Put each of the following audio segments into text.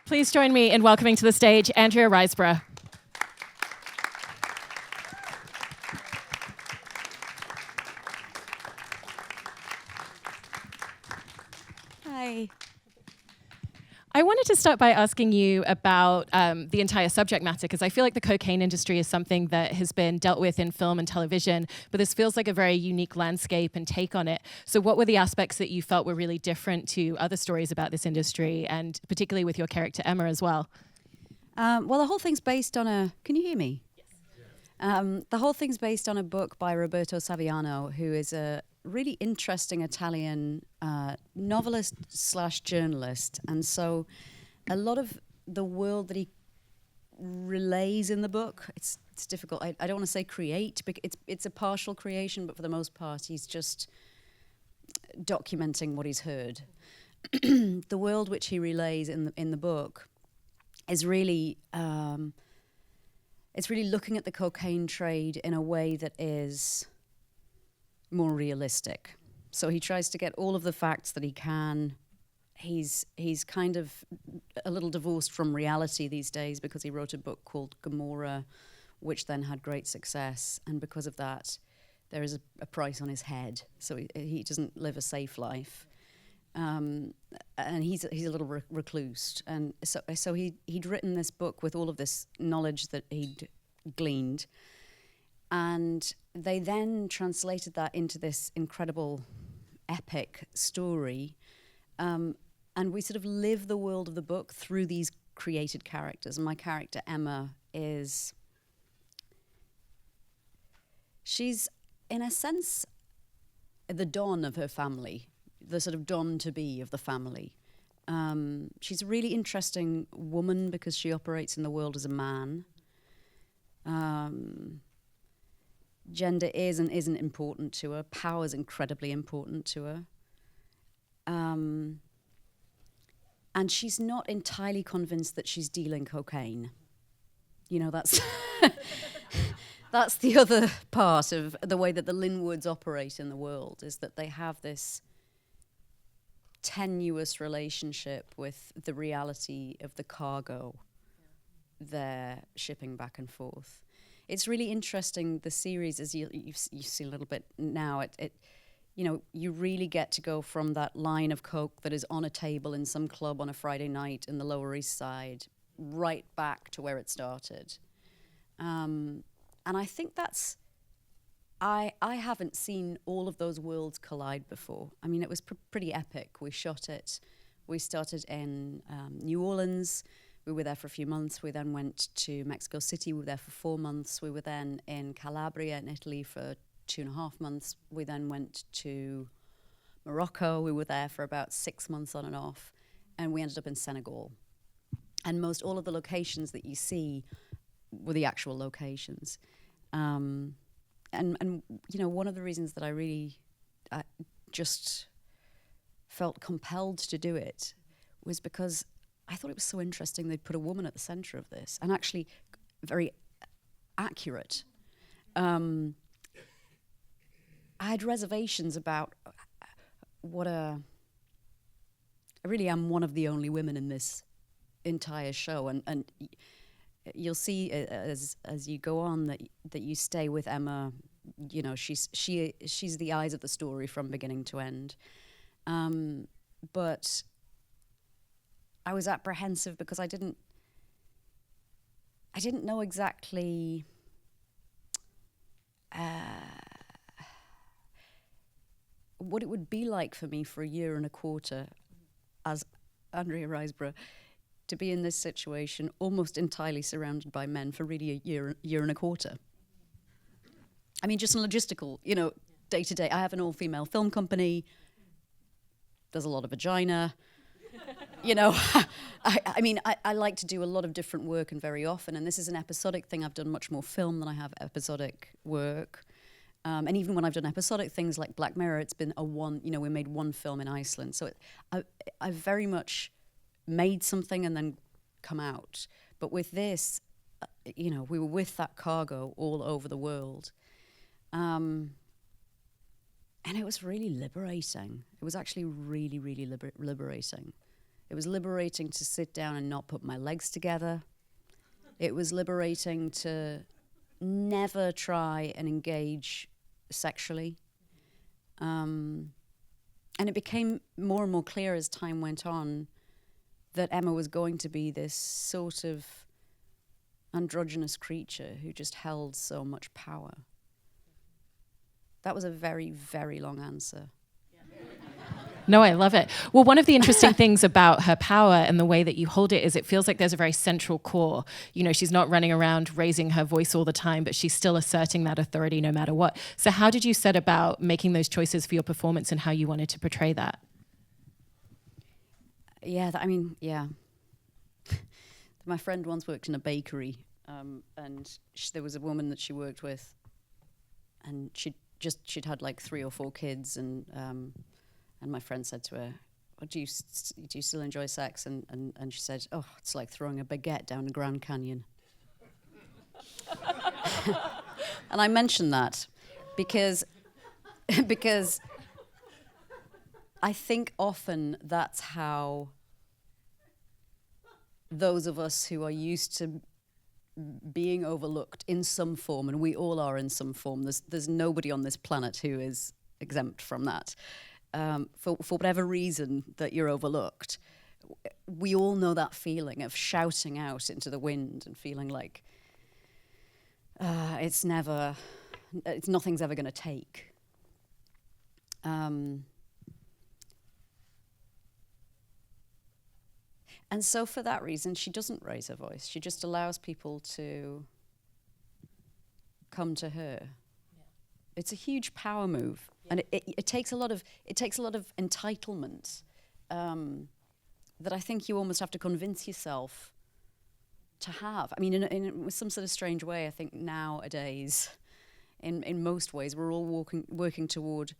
Please join me in welcoming to the stage Andrea Riseborough. Hi. I wanted to start by asking you about the entire subject matter, because I feel like the cocaine industry is something that has been dealt with in film and television, but this feels like a very unique landscape and take on it. So what were the aspects that you felt were really different to other stories about this industry, and particularly with your character Emma as well? Well, the whole thing's based on a... Can you hear me? Yes. The whole thing's based on a book by Roberto Saviano, who is a really interesting Italian novelist / journalist. And so a lot of the world that he relays in the book, it's difficult. I don't want to say create, because it's a partial creation, but for the most part, he's just documenting what he's heard. The world which he relays in the book is really... it's really looking at the cocaine trade in a way that is more realistic. So he tries to get all of the facts that he can. He's kind of a little divorced from reality these days because he wrote a book called Gomorrah, which then had great success. And because of that, there is a price on his head. So he doesn't live a safe life. And he's a little recluse. And so he'd written this book with all of this knowledge that he'd gleaned. And they then translated that into this incredible epic story. And we sort of live the world of the book through these created characters. And my character, Emma, she's, in a sense, the Don of her family, the sort of Don-to-be of the family. She's a really interesting woman because she operates in the world as a man. Gender is and isn't important to her. Power is incredibly important to her. And she's not entirely convinced that she's dealing cocaine. You know, that's that's the other part of the way that the Linwoods operate in the world, is that they have this tenuous relationship with the reality of the cargo they're shipping back and forth. It's really interesting, the series, as you see a little bit now, you really get to go from that line of coke that is on a table in some club on a Friday night in the Lower East Side right back to where it started. And I think that's... I haven't seen all of those worlds collide before. I mean, it was pretty epic. We shot it. We started in New Orleans. We were there for a few months. We then went to Mexico City. We were there for 4 months. We were then in Calabria in Italy for 2.5 months. We then went to Morocco. We were there for about 6 months on and off. And we ended up in Senegal. And most all of the locations that you see were the actual locations. And you know, one of the reasons that I really just felt compelled to do it was because I thought it was so interesting they'd put a woman at the center of this, and actually very accurate. I had reservations about I really am one of the only women in this entire show, and you'll see as you go on that you stay with Emma. You know, she's the eyes of the story from beginning to end. But I was apprehensive because I didn't know exactly what it would be like for me for 1.25 years as Andrea Riseborough to be in this situation, almost entirely surrounded by men for really 1.25 years. I mean, just in logistical, you know, day to day. I have an all-female film company. There's a lot of vagina. You know, I mean, I like to do a lot of different work, and very often, and this is an episodic thing. I've done much more film than I have episodic work. And even when I've done episodic things like Black Mirror, it's been we made one film in Iceland. So I've very much made something and then come out. But with this, we were with that cargo all over the world. And it was really liberating. It was actually really, really liberating. It was liberating to sit down and not put my legs together. It was liberating to never try and engage sexually. And it became more and more clear as time went on that Emma was going to be this sort of androgynous creature who just held so much power. That was a very, very long answer. No, I love it. Well, one of the interesting things about her power and the way that you hold it is it feels like there's a very central core. You know, she's not running around raising her voice all the time, but she's still asserting that authority no matter what. So how did you set about making those choices for your performance and how you wanted to portray that? Yeah, My friend once worked in a bakery, and there was a woman that she worked with, and she'd had like 3 or 4 kids, and my friend said to her, "Oh, do you still enjoy sex?" And she said, "Oh, it's like throwing a baguette down the Grand Canyon." And I mentioned that because I think often that's how those of us who are used to being overlooked in some form, and we all are in some form, there's nobody on this planet who is exempt from that. For whatever reason that you're overlooked, we all know that feeling of shouting out into the wind and feeling like nothing's ever going to take. And so for that reason, she doesn't raise her voice. She just allows people to come to her. Yeah. It's a huge power move, and it takes a lot of entitlement that I think you almost have to convince yourself to have. I mean, in some sort of strange way, I think nowadays, in most ways, we're all working toward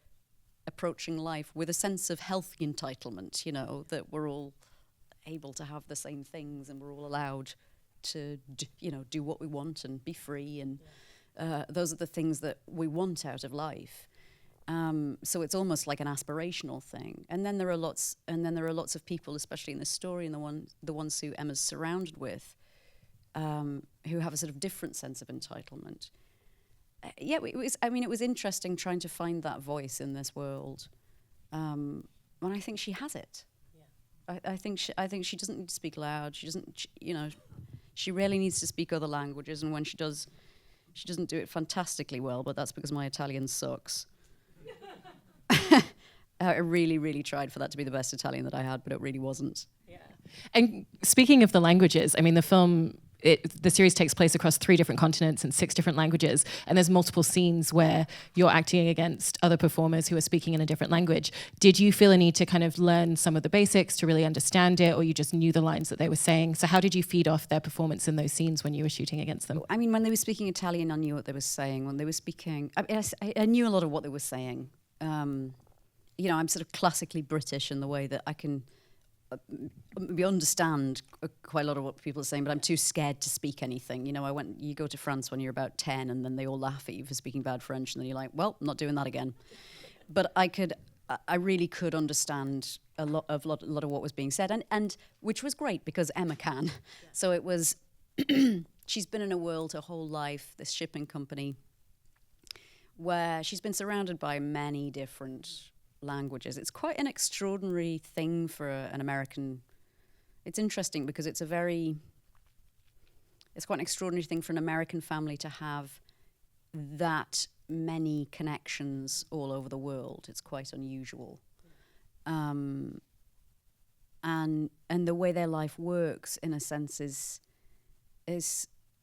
approaching life with a sense of healthy entitlement. You know, that we're all able to have the same things, and we're all allowed to do what we want and be free, and those are the things that we want out of life. So it's almost like an aspirational thing. And then there are lots of people, especially in this story, and the ones who Emma's surrounded with, who have a sort of different sense of entitlement. It was interesting trying to find that voice in this world, and I think she has it. I think she doesn't need to speak loud. She rarely needs to speak other languages, and when she does, she doesn't do it fantastically well. But that's because my Italian sucks. I really, really tried for that to be the best Italian that I had, but it really wasn't. Yeah. And speaking of the languages, I mean, the series takes place across 3 different continents and 6 different languages, and there's multiple scenes where you're acting against other performers who are speaking in a different language. Did you feel a need to kind of learn some of the basics to really understand it, or you just knew the lines that they were saying? So how did you feed off their performance in those scenes when you were shooting against them? I mean, when they were speaking Italian, I knew what they were saying. When they were speaking, I knew a lot of what they were saying. I'm sort of classically British in the way that I can understand quite a lot of what people are saying, but I'm too scared to speak anything. You go to France when you're about 10, and then they all laugh at you for speaking bad French, and then you're like, well, I'm not doing that again. But I really could understand a lot of what was being said, and which was great because Emma can. Yeah. So it was, she's been in a world her whole life, this shipping company, where she's been surrounded by many different languages. It's quite an extraordinary thing for an American. It's interesting because it's quite an extraordinary thing for an American family to have that many connections all over the world. It's quite unusual. And the way their life works, in a sense, is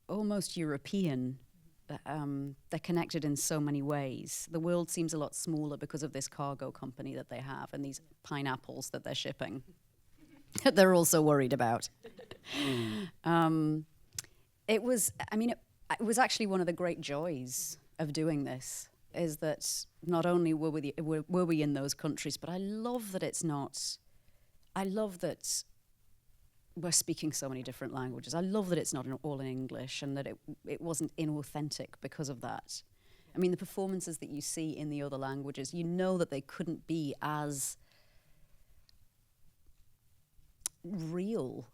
almost European. They're connected in so many ways. The world seems a lot smaller because of this cargo company that they have and these pineapples that they're shipping. They're also worried about. It was actually one of the great joys of doing this, is that not only were we in those countries, but I love that we're speaking so many different languages. I love that it's not all in English, and that it wasn't inauthentic because of that. I mean, the performances that you see in the other languages, you know that they couldn't be as real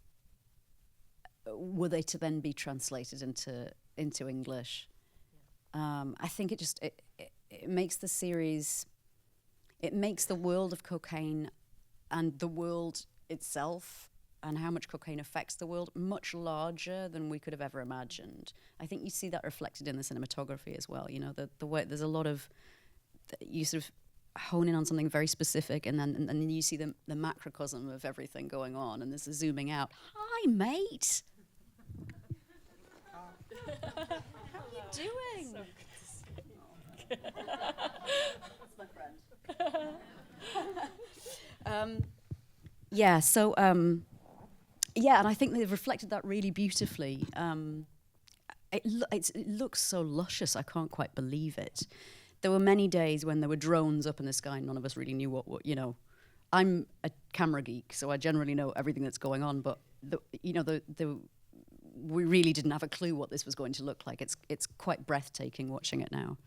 were they to then be translated into English? I think it makes the series, it makes the world of cocaine and the world itself and how much cocaine affects the world much larger than we could have ever imagined. I think you see that reflected in the cinematography as well. You know, the way there's a lot of, you sort of hone in on something very specific, and then you see the macrocosm of everything going on, and there's a zooming out. Hi, mate. How are you doing? That's my friend. And I think they've reflected that really beautifully. It looks so luscious, I can't quite believe it. There were many days when there were drones up in the sky and none of us really knew what you know. I'm a camera geek, so I generally know everything that's going on, but we really didn't have a clue what this was going to look like. It's quite breathtaking watching it now.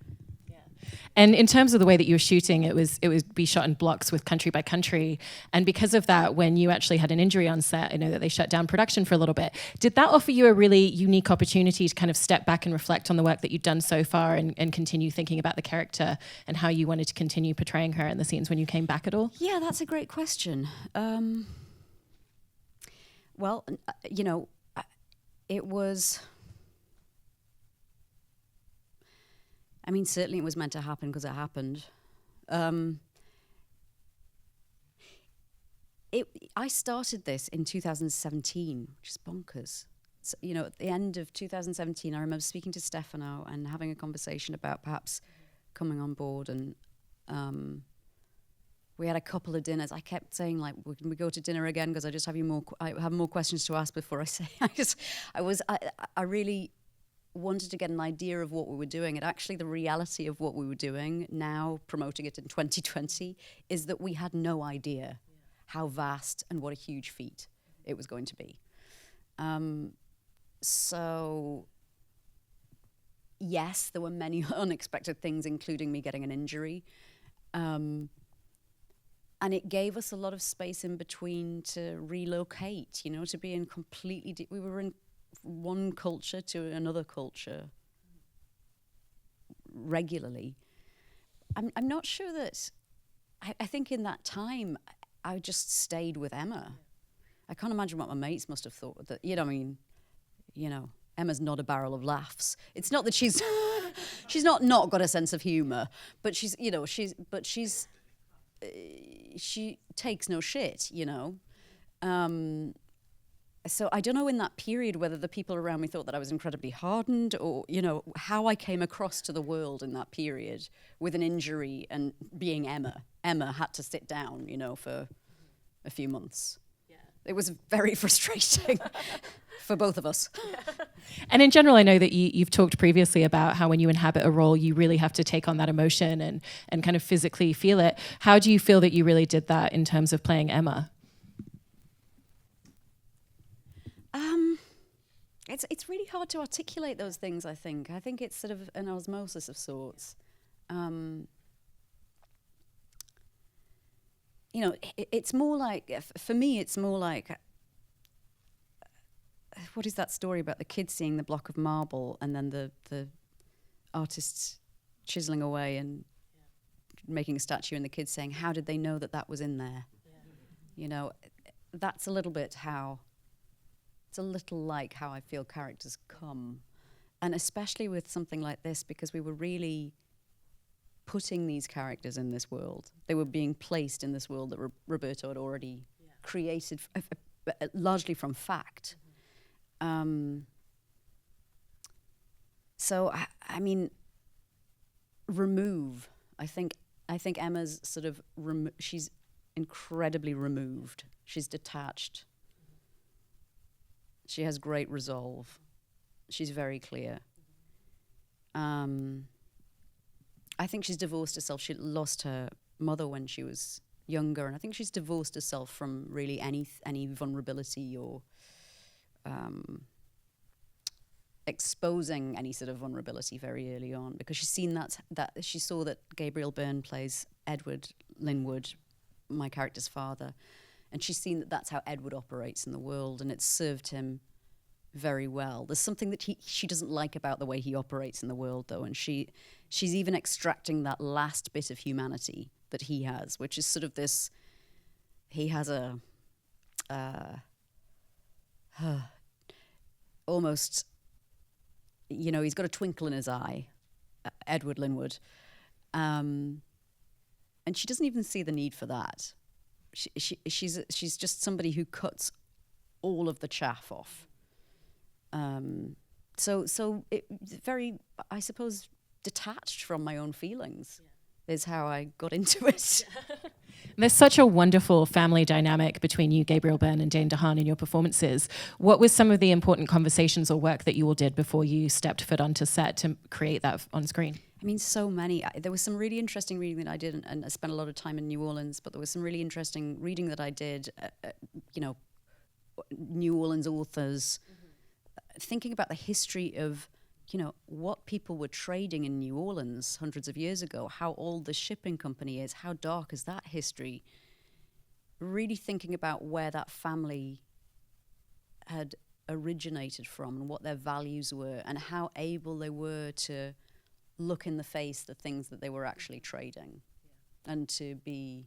And in terms of the way that you were shooting, it would be shot in blocks with country by country. And because of that, when you actually had an injury on set, I know that they shut down production for a little bit. Did that offer you a really unique opportunity to kind of step back and reflect on the work that you'd done so far and continue thinking about the character and how you wanted to continue portraying her in the scenes when you came back at all? Yeah, that's a great question. It was... I mean, certainly it was meant to happen because it happened. I started this in 2017, which is bonkers. So, at the end of 2017, I remember speaking to Stefano and having a conversation about perhaps coming on board. And we had a couple of dinners. I kept saying, like, can we go to dinner again? Because I just have I have more questions to ask before I say. I really wanted to get an idea of what we were doing. And actually the reality of what we were doing now, promoting it in 2020, is that we had no idea how vast and what a huge feat it was going to be. So yes, there were many unexpected things, including me getting an injury. And it gave us a lot of space in between to relocate, to be in completely, we were in one culture to another culture regularly. I'm not sure that, I think in that time, I just stayed with Emma. I can't imagine what my mates must have thought that, Emma's not a barrel of laughs. It's not that she's not got a sense of humor, but she takes no shit, So I don't know in that period whether the people around me thought that I was incredibly hardened or, how I came across to the world in that period with an injury and being Emma. Emma had to sit down, for a few months. Yeah. It was very frustrating for both of us. Yeah. And in general, I know that you've talked previously about how when you inhabit a role, you really have to take on that emotion and kind of physically feel it. How do you feel that you really did that in terms of playing Emma? It's really hard to articulate those things, I think. I think it's sort of an osmosis of sorts. It's more like, for me, it's more like, what is that story about the kid seeing the block of marble and then the artist chiseling away and making a statue and the kid saying, how did they know that was in there? Yeah. That's a little bit how... It's a little like how I feel characters come. And especially with something like this, because we were really putting these characters in this world. They were being placed in this world that Roberto had already created, largely from fact. So, I mean, remove. I think Emma's sort of, she's incredibly removed. She's detached. She has great resolve. She's very clear. I think she's divorced herself. She lost her mother when she was younger, and I think she's divorced herself from really any vulnerability or exposing any sort of vulnerability very early on, because she's seen that she saw that Gabriel Byrne plays Edward Linwood, my character's father, And she's seen that that's how Edward operates in the world, and it's served him very well. There's something that she doesn't like about the way he operates in the world, though, and she's even extracting that last bit of humanity that he has, which is sort of this. He has a almost, he's got a twinkle in his eye, Edward Linwood, and she doesn't even see the need for that. She's just somebody who cuts all of the chaff off. So it very, I suppose, detached from my own feelings is how I got into it. There's such a wonderful family dynamic between you, Gabriel Byrne, and Dane DeHaan in your performances. What was some of the important conversations or work that you all did before you stepped foot onto set to create that on screen? I mean, so many. There was some really interesting reading that I did, and I spent a lot of time in New Orleans, but there was some really interesting reading that I did, New Orleans authors, thinking about the history of, what people were trading in New Orleans hundreds of years ago, how old the shipping company is, how dark is that history. Really thinking about where that family had originated from and what their values were and how able they were to look in the face the things that they were actually trading and to be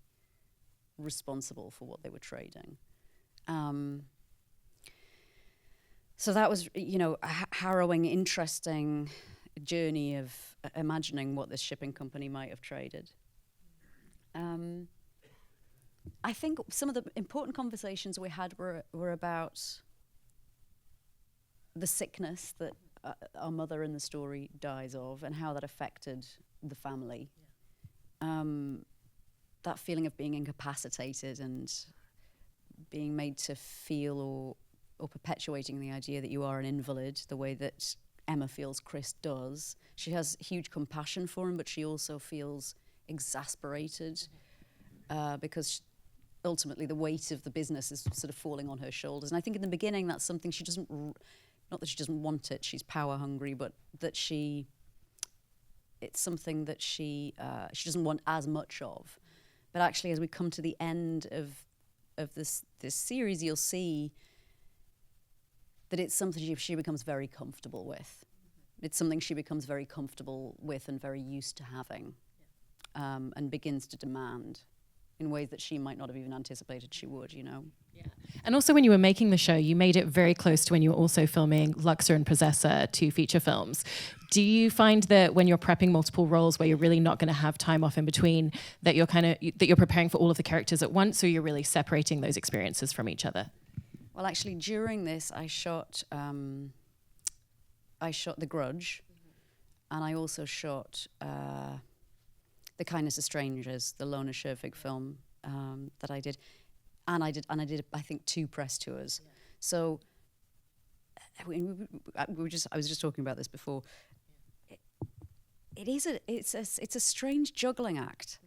responsible for what they were trading. So that was, a harrowing, interesting journey of imagining what this shipping company might have traded. I think some of the important conversations we had were about the sickness that our mother in the story dies of and how that affected the family. That feeling of being incapacitated and being made to feel or perpetuating the idea that you are an invalid, the way that Emma feels Chris does. She has huge compassion for him, but she also feels exasperated because ultimately the weight of the business is sort of falling on her shoulders. And I think in the beginning that's something she doesn't, not that she doesn't want it, she's power hungry, but that it's something that she doesn't want as much of. But actually as we come to the end of this series, you'll see that it's something she becomes very comfortable with. It's something she becomes very comfortable with and very used to having, and begins to demand in ways that she might not have even anticipated she would, Yeah. And also when you were making the show, you made it very close to when you were also filming Luxor and Possessor, 2 feature films. Do you find that when you're prepping multiple roles where you're really not going to have time off in between, that you're preparing for all of the characters at once, or you're really separating those experiences from each other? Well, actually, during this, I shot The Grudge, and I also shot The Kindness of Strangers, the Lona Scherfig film that I did, and I did I think 2 press tours. Yeah. So I was just talking about this before. It's a strange juggling act.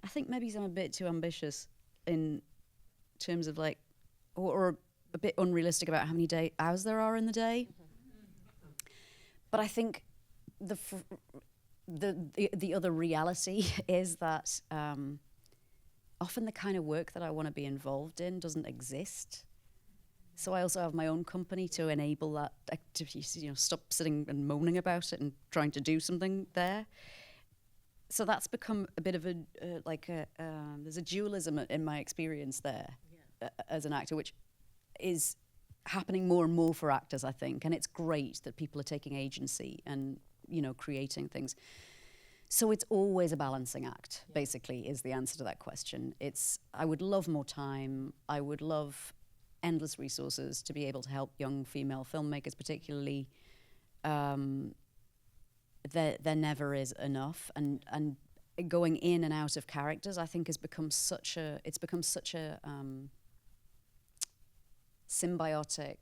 I think maybe I'm a bit too ambitious in terms of or a bit unrealistic about how many hours there are in the day. But I think the other reality is that often the kind of work that I want to be involved in doesn't exist. So I also have my own company to enable that activity, stop sitting and moaning about it and trying to do something there. So that's become a bit of there's a dualism in my experience there. As an actor, which is happening more and more for actors, I think, and it's great that people are taking agency and creating things. So it's always a balancing act, basically, is the answer to that question. I would love more time. I would love endless resources to be able to help young female filmmakers, particularly. There never is enough, and going in and out of characters, I think, has become such a symbiotic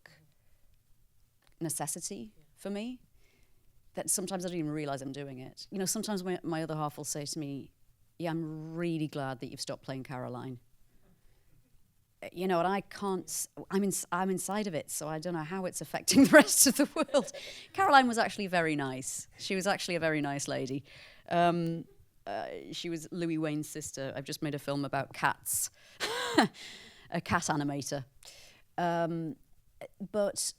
necessity for me that sometimes I don't even realize I'm doing it. Sometimes my other half will say to me, "Yeah, I'm really glad that you've stopped playing Caroline." And I can't. I'm inside of it, so I don't know how it's affecting the rest of the world. Caroline was actually very nice. She was actually a very nice lady, she was Louis Wayne's sister. I've just made a film about cats, a cat animator. But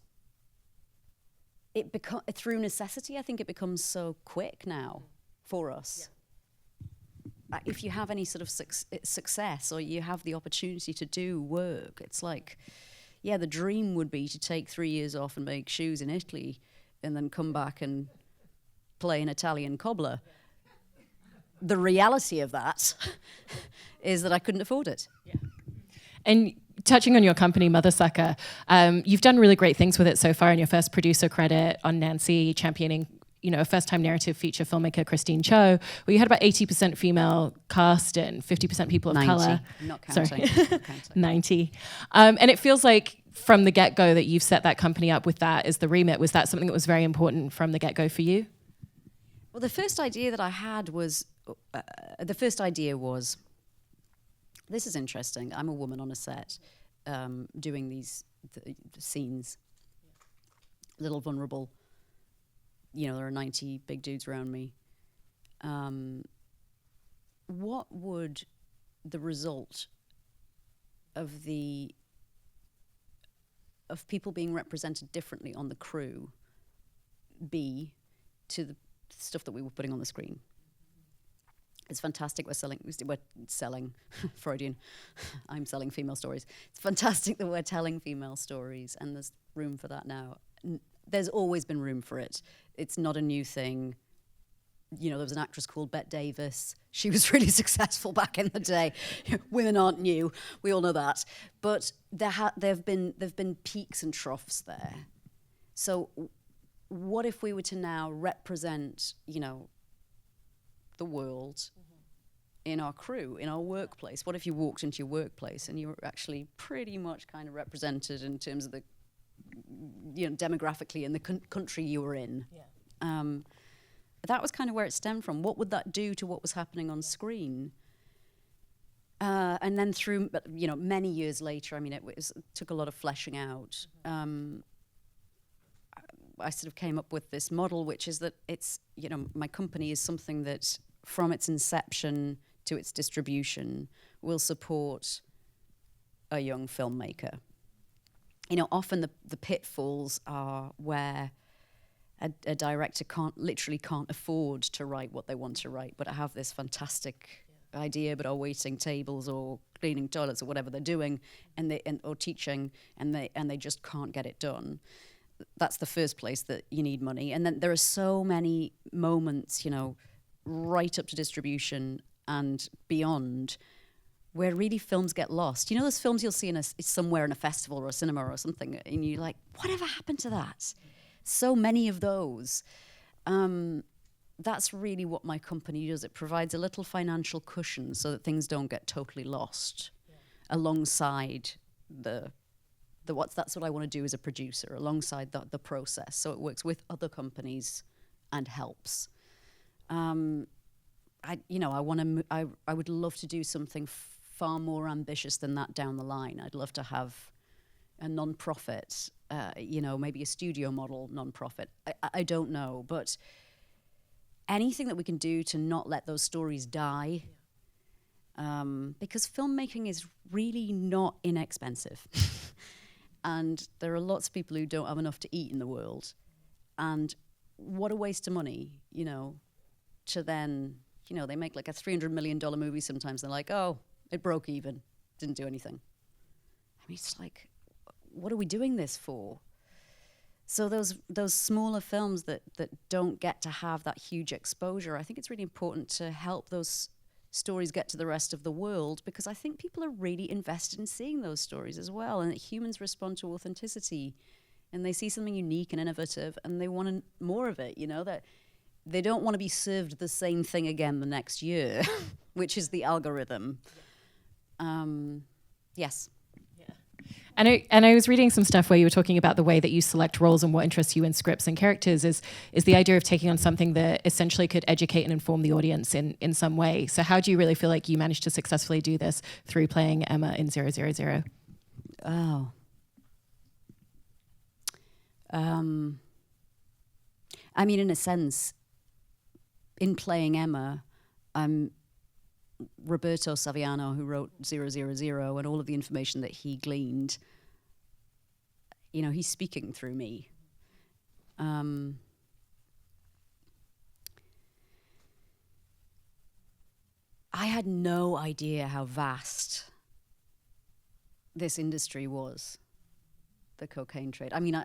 through necessity, I think it becomes so quick now for us. If you have any sort of success or you have the opportunity to do work, it's like, the dream would be to take 3 years off and make shoes in Italy and then come back and play an Italian cobbler. The reality of that is that I couldn't afford it. Yeah. And touching on your company, Mothersucker, you've done really great things with it so far in your first producer credit on Nancy, championing a first-time narrative feature filmmaker, Christine Cho, where you had about 80% female cast and 50% people of 90, color. not counting. Sorry. Not counting. 90. And it feels like from the get-go that you've set that company up with that as the remit. Was that something that was very important from the get-go for you? Well, the first idea that I had was, this is interesting. I'm a woman on a set doing these scenes, a little vulnerable. There are 90 big dudes around me. What would the result of people being represented differently on the crew be to the stuff that we were putting on the screen? It's fantastic. We're selling Freudian. I'm selling female stories. It's fantastic that we're telling female stories, and there's room for that now. There's always been room for it. It's not a new thing. There was an actress called Bette Davis. She was really successful back in the day. Women aren't new. We all know that. But there've been peaks and troughs there. So what if we were to now represent, the world in our crew, in our workplace? What if you walked into your workplace and you were actually pretty much kind of represented in terms of the demographically in the country you were in? That was kind of where it stemmed from. What would that do to what was happening on screen? And then through many years later, it took a lot of fleshing out. I sort of came up with this model, which is that it's my company is something that from its inception to its distribution will support a young filmmaker. Often the pitfalls are where a director can't afford to write what they want to write, but I have this fantastic idea, but are waiting tables or cleaning toilets or whatever they're doing, or teaching, and they just can't get it done. That's the first place that you need money. And then there are so many moments, right up to distribution and beyond, where really films get lost. Those films you'll see somewhere in a festival or a cinema or something, and you're like, whatever happened to that? So many of those. That's really what my company does. It provides a little financial cushion so that things don't get totally lost alongside that's what I want to do as a producer, alongside the process. So it works with other companies and helps. I would love to do something far more ambitious than that down the line. I'd love to have a non-profit, maybe a studio model non-profit. I don't know, but anything that we can do to not let those stories die, because filmmaking is really not inexpensive. And there are lots of people who don't have enough to eat in the world. And what a waste of money, to then, they make like a $300 million movie sometimes. They're like, oh, it broke even, didn't do anything. It's like, what are we doing this for? So those smaller films that don't get to have that huge exposure, I think it's really important to help those stories get to the rest of the world, because I think people are really invested in seeing those stories as well, and that humans respond to authenticity, and they see something unique and innovative, and they want more of it, that they don't want to be served the same thing again the next year, which is the algorithm. Yes. And I was reading some stuff where you were talking about the way that you select roles and what interests you in scripts and characters is the idea of taking on something that essentially could educate and inform the audience in some way. So how do you really feel like you managed to successfully do this through playing Emma in ZeroZeroZero? Oh. In a sense, in playing Emma, Roberto Saviano, who wrote ZeroZeroZero, and all of the information that he gleaned, you know, he's speaking through me. I had no idea how vast this industry was, the cocaine trade. I mean, I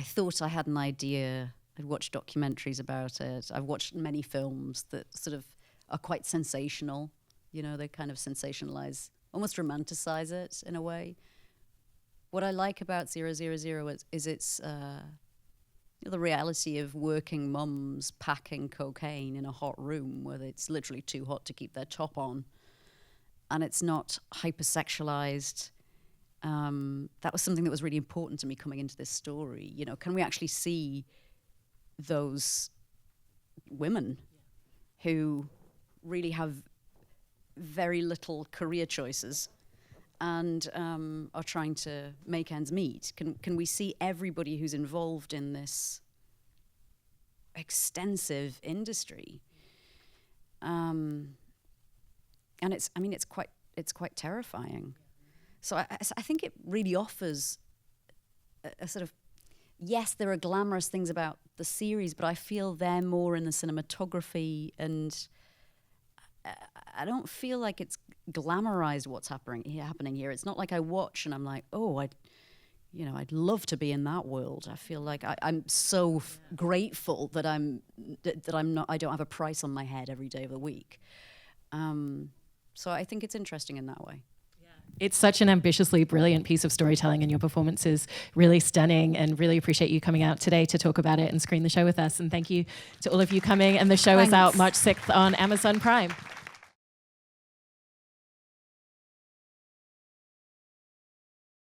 thought I had an idea. I'd watched documentaries about it. I've watched many films that sort of are quite sensational. You know, they kind of sensationalize, almost romanticize it in a way. What I like about ZeroZeroZero is it's the reality of working mums packing cocaine in a hot room where it's literally too hot to keep their top on. And it's not hypersexualized. That was something that was really important to me coming into this story. You know, can we actually see those women who really have very little career choices and are trying to make ends meet? Can we see everybody who's involved in this extensive industry? And it's quite terrifying. So I think it really offers a sort of, yes, there are glamorous things about the series, but I feel they're more in the cinematography, and I don't feel like it's glamorized what's happening here. It's not like I watch and I'm like, oh, I'd love to be in that world. I feel like I'm so grateful that I don't have a price on my head every day of the week. So I think it's interesting in that way. It's such an ambitiously brilliant piece of storytelling, and your performance is really stunning, and really appreciate you coming out today to talk about it and screen the show with us. And thank you to all of you coming, and the show is out March 6th on Amazon Prime.